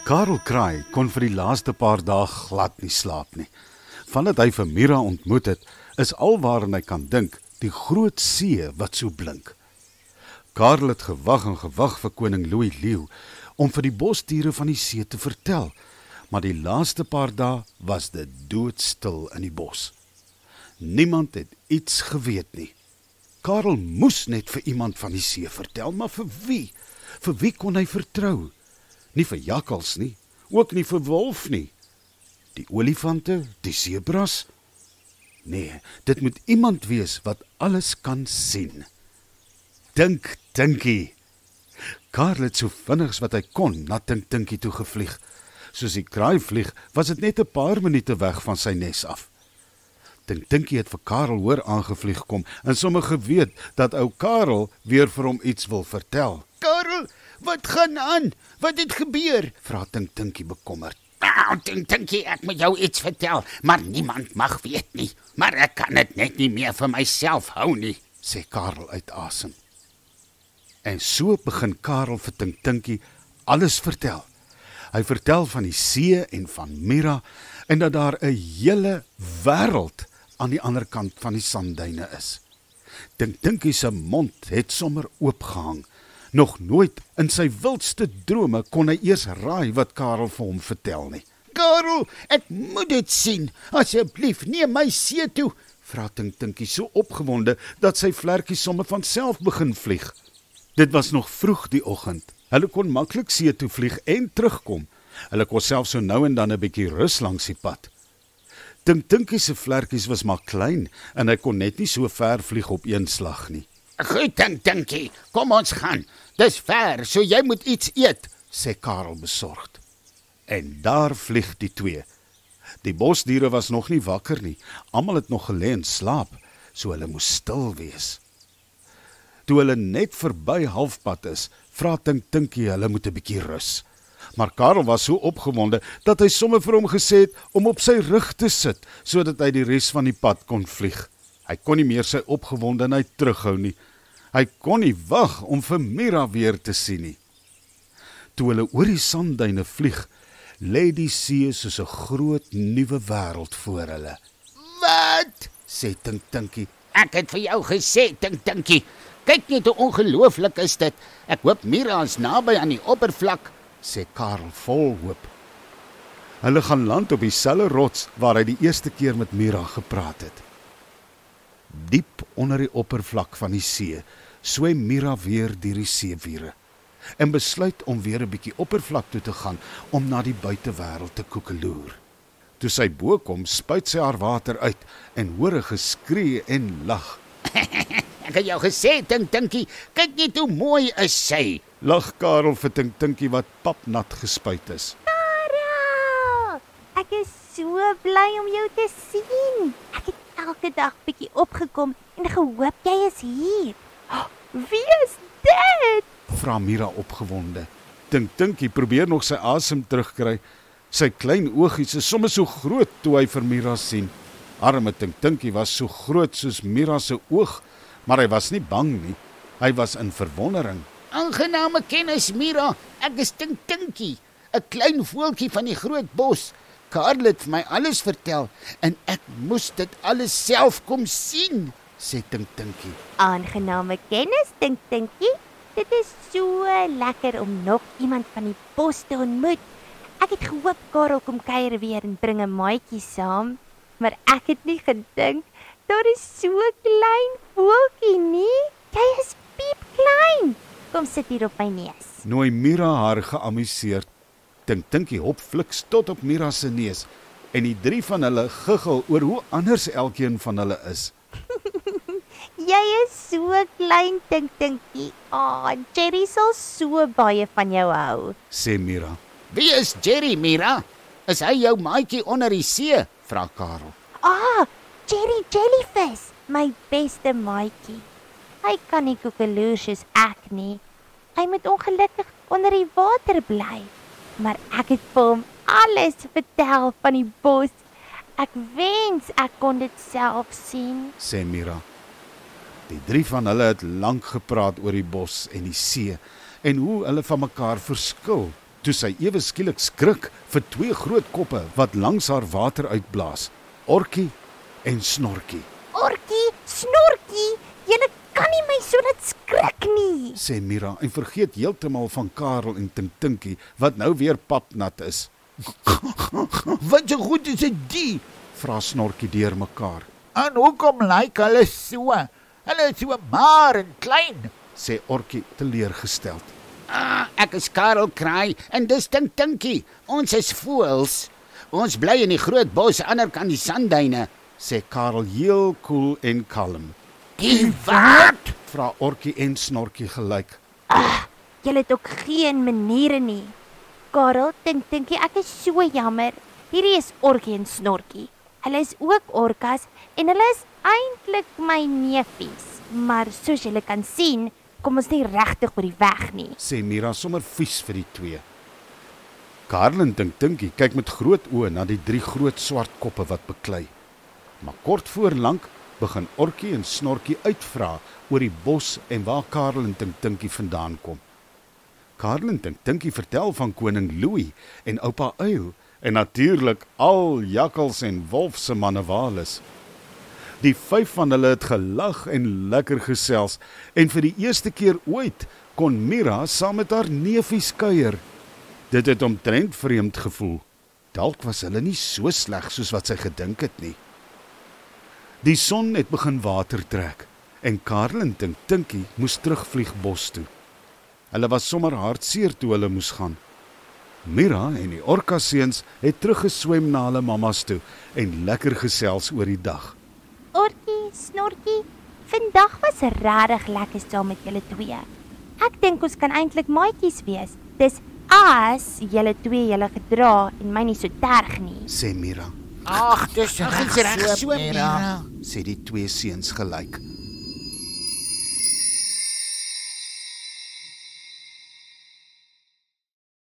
Karel Kraai kon vir die laaste paar dae glad nie slaap nie. Vandat hy vir Mira ontmoet het, is alwaarin hy kan dink die groot see wat so blink. Karel het gewag en gewag vir koning Louis Leeuw om vir die bosdiere van die see te vertel, maar die laaste paar dae was dit doodstil in die bos. Niemand het iets geweet nie. Karel moes net vir iemand van die see vertel, maar vir wie? Vir wie kon hy vertrou? Nie vir jakkals nie, ook nie vir wolf nie. Die olifante, die sebras? Nee, dit moet iemand wees wat alles kan sien. Dink, Dinkie. Karel het so vinnig as wat hy kon na Dink Dinkie toe gevlieg. Soos die kraai vlieg, was dit net 'n paar minute weg van sy nes af. Dink Dinkie het vir Karel hoor aangevlieg kom en sommer geweet dat ou Karel weer vir hom iets wil vertel. Karel, wat gaan aan? Wat het gebeur? Vra Dink Dinkie bekommerd. Dink Dinkie, ek moet jou iets vertel, maar niemand mag weet nie. Maar ek kan dit net nie meer vir myself hou nie, sê Karel uit asem. En so begin Karel vir Dink Dinkie alles vertel. Hy vertel van die see en van Mira en dat daar 'n hele wêreld aan die ander kant van die sandduine is. Dink Dinkie se mond het sommer oopgehang. Nog nooit in sy wildste drome kon hy eers raai wat Karel vir hom vertel nie. Karel, ek moet dit sien. Asseblief, neem my see toe, vra Dink Dinkie so opgewonde dat sy vlekkies sommer van self begin vlieg. Dit was nog vroeg die oggend. Hulle kon maklik see toe vlieg en terugkom. Hulle kon selfs so nou en dan 'n bietjie rus langs die pad. Dink Dinkie se vlekkies was maar klein en hy kon net nie so ver vlieg op een slag nie. Goed, Dink Dinkie, kom ons gaan. Dis ver, so jy moet iets eet, sê Karel besorgd. En daar vlieg die twee. Die bosdiere was nog nie wakker nie. Almal het nog gelê en slaap, so hulle moes stil wees. Toe hulle net verby halfpad is, vra Dink Dinkie hulle moet 'n bietjie rus. Maar Karel was so opgewonde dat hy sommer vir hom gesê het om op sy rug te sit, sodat hy die res van die pad kon vlieg. Hy kon nie meer sy opgewondenheid terughou nie. Hy kon nie wag om vir Mira weer te sien nie. Toe hulle oor die sandduine vlieg, lê die see soos 'n groot nuwe wêreld voor hulle. Wat? Sê Dink Dinkie. Ek het vir jou gesê, Dink Dinkie. Kyk net hoe ongelooflik is dit. Ek hoop Mira is naby aan die oppervlak, sê Karel vol hoop. Hulle gaan land op dieselfde rots waar hy die eerste keer met Mira gepraat het. Diep onder die oppervlak van die see, swem Mira weer deur die seewiere en besluit om weer 'n bietjie oppervlak toe te gaan om na die buitewêreld te koekeloer. Toe sy bo kom, spuit sy haar water uit en hoor 'n geskree en lag. Ek het jou gesê, Dink Dinkie, kyk net hoe mooi is sy. Lag Karel vir Dink Dinkie wat papnat gespuit is. Karel, ek is so bly om jou te sien. Ek het elke dag bietjie opgekom en gehoop jy is hier. Wie is dit? Vra Mira opgewonde. Dink Dinkie probeer nog sy asem terugkry. Sy klein oogies is sommer so groot toe hy vir Mira sien. Arme Dink Dinkie was so groot soos Mira se oog, maar hy was nie bang nie. Hy was in verwondering. Aangename kennis, Mira. Ek is Dink Dinkie, 'n klein voeltjie van die groot bos. Karel het vir my alles vertel en ek moes dit alles self kom sien, sê Dink Dinkie. Aangename kennis, Dink Dinkie. Dit is so lekker om nog iemand van die bos te ontmoet. Ek het gehoop Karel kom kuier weer en bring 'n maatjie saam, maar ek het nie gedink daar is so 'n klein voeltjie nie. Jy is piep klein. Kom sit hier op my neus. Nooi Mira haar geamuseerd. Dink Dinkie hop fliks tot op Mira se neus en die drie van hulle giggel oor hoe anders elkeen van hulle is. Jy is so klein, Dink Dinkie. Jerry sal so baie van jou hou, sê Mira. Wie is Jerry, Mira? Is hy jou maatjie onder die see? Vra Karel. Jerry Jellyfish, my beste maatjie. Hy kan nie koekeloer soos ek nie. Hy moet ongelukkig onder die water bly. Maar ek het vir hom alles vertel van die bos. Ek wens ek kon dit self sien, sê Mira. Die drie van hulle het lank gepraat oor die bos en die see en hoe hulle van mekaar verskil. toe sy ewe skielik skrik vir 2 groot koppe wat langs haar water uitblaas. Orkie en Snorkie, Orkie, Snorkie, julle kan nie my so laat skrik nie. sê Mira en vergeet heeltemal van Karel en Tinkie wat nou weer papnat is. Wat so goed is dit? Vra Snorkie deur mekaar, En hoekom lyk hulle so? Hulle is so maar en klein. sê Orkie teleurgesteld. Ek is Karel Kraai en dis Tinkie. Ons is voëls. Ons bly in die groot bos ander kant die sandduine. Sê Karel heel koel en kalm. Die wat? Vra Orkie en Snorkie gelyk. Julle het ook geen maniere nie. Karel, Tinkie, ek is so jammer. Hierdie is Orkie en Snorkie. Hulle is ook orkas en hulle is eintlik my neefies. Maar soos julle kan sien, kom ons nie regtig oor die weg nie. Sê Mira sommer vies vir die 2. Karel en Tinkie kyk met groot oë na die 3 groot swart koppe wat beklei. Maar kort voor lank begin Orkie en Snorkie uitvra oor die bos en waar Karel en Tinkie vandaan kom. Karel en Tinkie vertel van koning Louis en oupa Uil en natuurlik al jakkals en wolf se mannewalis. Die 5 van hulle het gelag en lekker gesels en vir die eerste keer ooit kon Mira saam met haar neefies kuier. Dit het omtrent vreemd gevoel. Dalk was hulle nie so sleg soos wat sy gedink het nie. Die son het begin water trek en Karel en Tinkie moes terugvlieg bos toe. Hulle was sommer hartseer toe hulle moes gaan. Mira en die orka seuns het teruggeswem na hulle mammas toe en lekker gesels oor die dag. Orkie, Snorkie, vandag was regtig lekker saam met julle 2. Ek dink ons kan eintlik maatjies wees. Dis as julle 2 julle gedra en my nie so terg nie. Sê Mira, Ag, dis reg so, Mira. sê die 2 seuns gelyk.